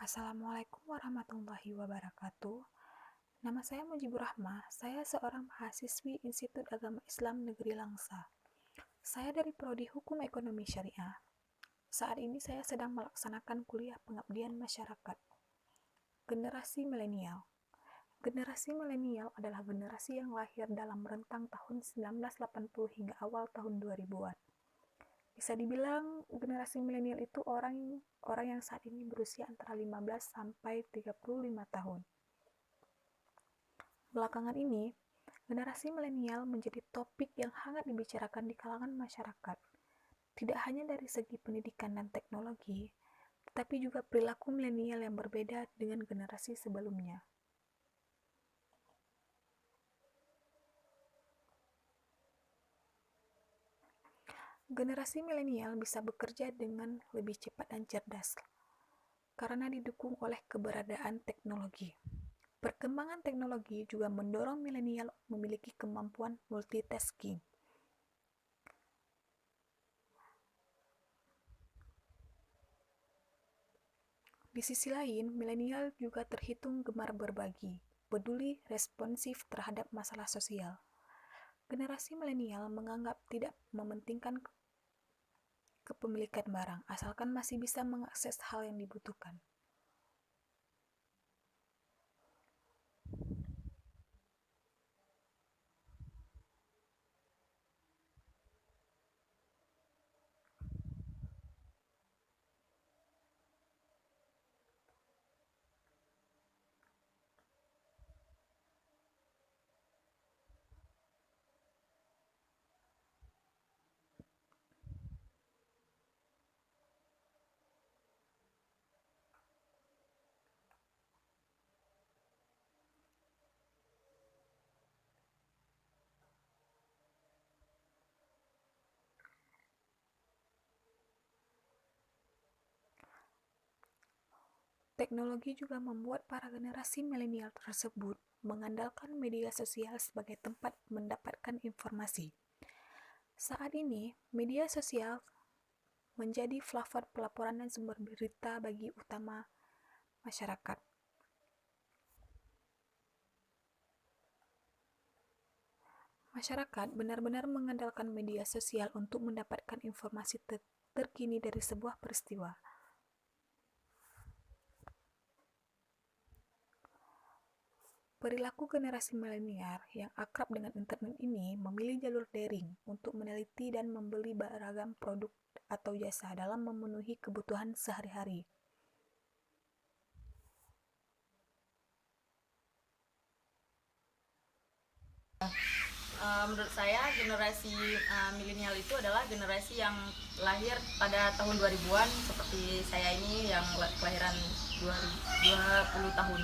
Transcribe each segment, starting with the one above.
Assalamualaikum warahmatullahi wabarakatuh. Nama saya Mujibur Rahmah. Saya seorang mahasiswi Institut Agama Islam Negeri Langsa. Saya dari Prodi Hukum Ekonomi Syariah. Saat ini saya sedang melaksanakan kuliah pengabdian masyarakat. Generasi milenial. Generasi milenial adalah generasi yang lahir dalam rentang tahun 1980 hingga awal tahun 2000-an. Bisa dibilang generasi milenial itu orang yang saat ini berusia antara 15 sampai 35 tahun. Belakangan ini, generasi milenial menjadi topik yang hangat dibicarakan di kalangan masyarakat. Tidak hanya dari segi pendidikan dan teknologi, tetapi juga perilaku milenial yang berbeda dengan generasi sebelumnya. Generasi milenial bisa bekerja dengan lebih cepat dan cerdas karena didukung oleh keberadaan teknologi. Perkembangan teknologi juga mendorong milenial memiliki kemampuan multitasking. Di sisi lain, milenial juga terhitung gemar berbagi, peduli, responsif terhadap masalah sosial. Generasi milenial menganggap tidak mementingkan kepemilikan barang, asalkan masih bisa mengakses hal yang dibutuhkan. Teknologi juga membuat para generasi milenial tersebut mengandalkan media sosial sebagai tempat mendapatkan informasi. Saat ini, media sosial menjadi platform pelaporan dan sumber berita bagi utama masyarakat. Masyarakat benar-benar mengandalkan media sosial untuk mendapatkan informasi terkini dari sebuah peristiwa. Perilaku generasi milenial yang akrab dengan internet ini memilih jalur daring untuk meneliti dan membeli beragam produk atau jasa dalam memenuhi kebutuhan sehari-hari. Menurut saya generasi milenial itu adalah generasi yang lahir pada tahun 2000-an seperti saya ini yang kelahiran 20 tahun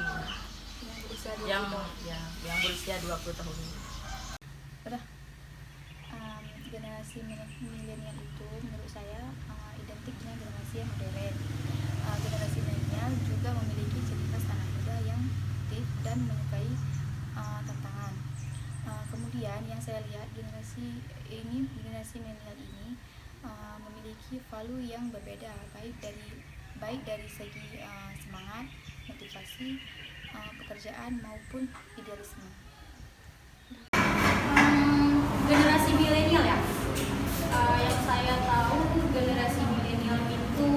yang berusia 20 tahun. Generasi milenial itu menurut saya identik dengan generasi yang modern. Generasi milenial juga memiliki ciri khas anak muda yang aktif dan menyukai tantangan. Kemudian yang saya lihat generasi milenial ini memiliki value yang berbeda, baik dari segi semangat, motivasi, pekerjaan maupun idealisme. Generasi milenial ya, yang saya tahu generasi milenial itu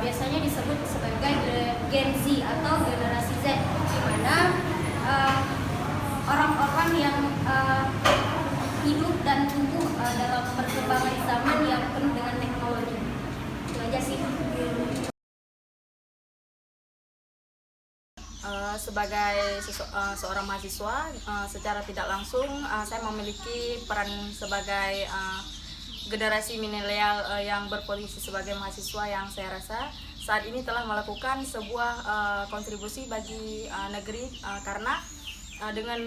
biasanya disebut sebagai Gen Z atau generasi Z, di mana orang-orang yang hidup dan tumbuh dalam perkembangan zaman yang penuh dengan teknologi. Itu aja sih. Sebagai seorang mahasiswa, secara tidak langsung saya memiliki peran sebagai generasi milenial yang berposisi sebagai mahasiswa yang saya rasa saat ini telah melakukan sebuah kontribusi bagi negeri, karena dengan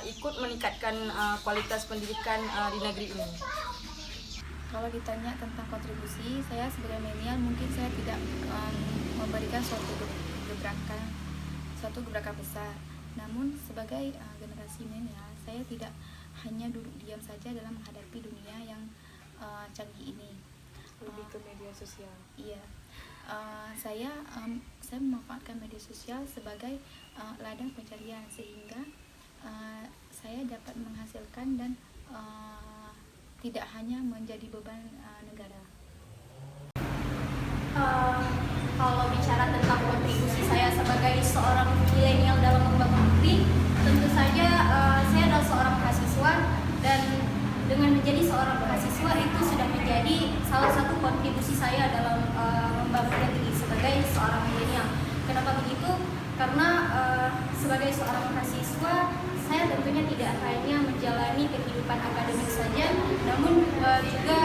ikut meningkatkan kualitas pendidikan di negeri ini. Kalau ditanya tentang kontribusi, saya sebagai milenial mungkin saya tidak memberikan suatu gebrakan besar. Namun sebagai generasi milenial, saya tidak hanya duduk diam saja dalam menghadapi dunia yang canggih ini. Lebih ke media sosial. Iya, saya memanfaatkan media sosial sebagai ladang pencarian, sehingga saya dapat menghasilkan dan tidak hanya menjadi beban negara. Kalau bicara tentang kontribusi saya sebagai seorang milenial dalam membangun negeri, tentu saja saya adalah seorang mahasiswa, dan dengan menjadi seorang mahasiswa itu sudah menjadi salah satu kontribusi saya dalam membangun negeri sebagai seorang milenial. Kenapa begitu? Karena sebagai seorang mahasiswa, saya tentunya tidak hanya menjalani kehidupan akademik saja, namun juga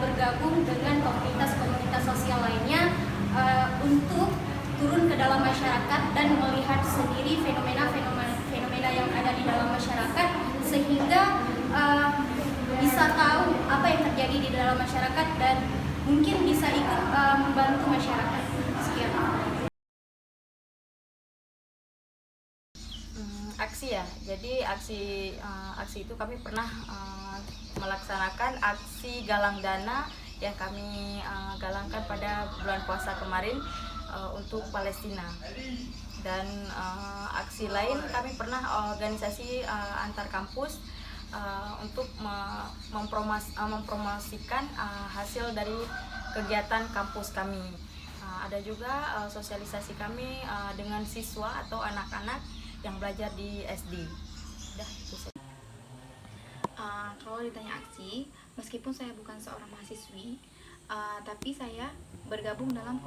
bergabung dengan komunitas-komunitas sosial lainnya untuk turun ke dalam masyarakat dan melihat sendiri fenomena yang ada di dalam masyarakat, sehingga bisa tahu apa yang terjadi di dalam masyarakat dan mungkin bisa ikut membantu masyarakat. Sekian. Aksi ya, jadi aksi itu kami pernah melaksanakan aksi galang dana yang kami galangkan pada bulan puasa kemarin untuk Palestina. Dan aksi lain kami pernah organisasi antar kampus untuk mempromosikan hasil dari kegiatan kampus kami. Ada juga sosialisasi kami dengan siswa atau anak-anak yang belajar di SD. Udah, itu saja. Kalau ditanya aksi, meskipun saya bukan seorang mahasiswi, tapi saya bergabung dalam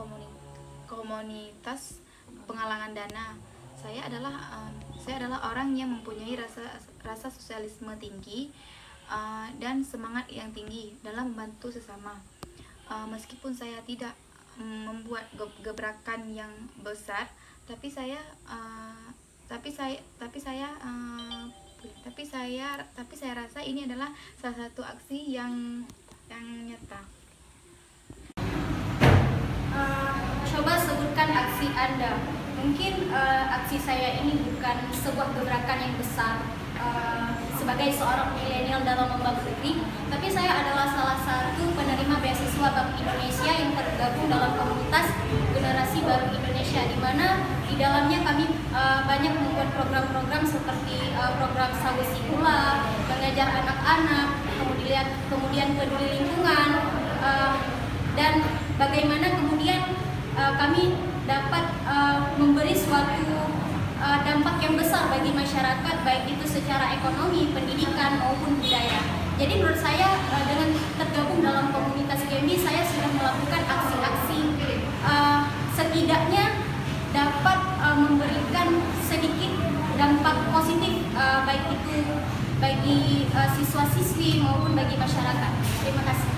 komunitas penggalangan dana. Saya adalah orang yang mempunyai rasa sosialisme tinggi dan semangat yang tinggi dalam membantu sesama. Meskipun saya tidak membuat gebrakan yang besar, tapi saya rasa ini adalah salah satu aksi yang nyata. Coba sebutkan aksi Anda. Mungkin aksi saya ini bukan sebuah gebrakan yang besar sebagai seorang milenial dalam membangun negeri, tapi saya adalah salah satu penerima beasiswa Bank Indonesia yang tergabung dalam komunitas Generasi Baru Indonesia, di mana di dalamnya kami banyak membuat program-program seperti program Sagu Sikula, mengajar anak-anak, kemudian peduli lingkungan, dan bagaimana kemudian kami dapat memberi suatu dampak yang besar bagi masyarakat, baik itu secara ekonomi, pendidikan maupun budaya. Jadi menurut saya dengan tergabung dalam komunitas GMI, saya sudah melakukan aksi-aksi setidaknya dapat memberikan sedikit dampak positif, baik itu bagi siswa-siswi maupun bagi masyarakat. Terima kasih.